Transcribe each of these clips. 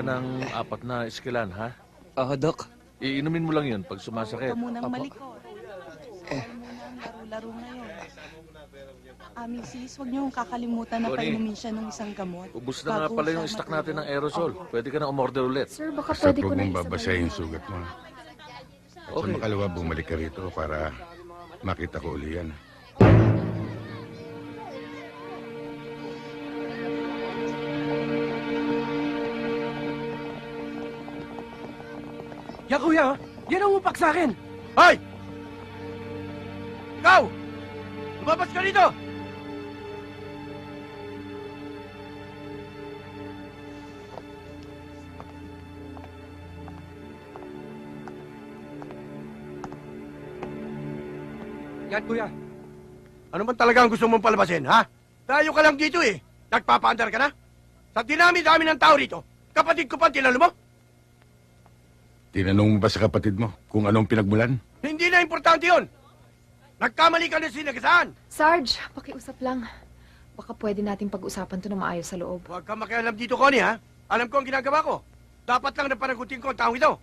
ng 4 na iskilan, ha? Oo, Dok. Iinumin mo lang yun pag sumasakit. Huwag ka munang Apo. malikot. Huwag munang laro-laro ngayon. Mrs., huwag niyo kakalimutan na Tony. painumin siya ng isang gamot. Ubus na nga bago pala siya yung stock natin ng matulog. aerosol. Opo. Pwede ka na umorder ulit. Sir, baka Basta pwede ko huwag na mong babasahin yung sugat mo. Sa Okay. makalawa, bumalik ka rito para makita ko uli yan. Ya, kuya! Yan ang upak sa akin! Hoy! Ikaw! Lumabas ka dito! Yan, kuya. Ano man talaga ang gusto mong palabasin, ha? Tayo ka lang dito eh. Nagpapaandar ka na? Sa dinami-dami ng tao rito, kapatid ko pa ang tinalo mo? Tinanong mo ba sa kapatid mo kung anong pinagmulan? Hindi na importante yun. Nagkamali ka na sinagasaan. Sarge, pakiusap lang. Baka pwede nating pag-usapan to na maayos sa loob. Huwag kang makialam dito, Connie, ha? Alam ko ang ginagawa ko. Dapat lang na panagutin ko ang taong ito.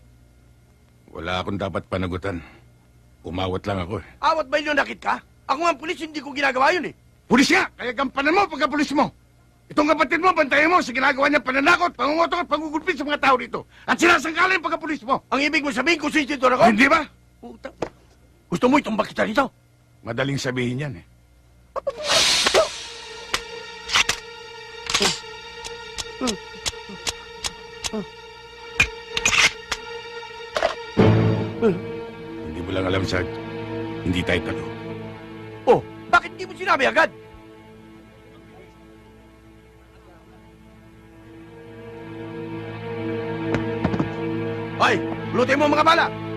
Wala akong dapat panagutan. Umawat lang ako eh. Awat ba nakit ka? Ako nga ang pulis, hindi ko ginagawa yun eh. Pulis nga! Kaya gampanan mo pagka-pulis mo! Itong kapatid mo, bantayan mo sa ginagawa niya pananakot, pangungotok at pangugulpit sa mga tao dito. At sinasangkala yung pagka-pulis mo! Ang ibig mo sabihin kung sinisitor ako? Hindi ba? Puta. Gusto mo itumbak kita rito? Madaling sabihin yan eh. Hindi mo lang alam, Sarge. Hindi tayo talo. Oh, bakit di mo sinabi agad? Hoy, lutin mo ang mga bala!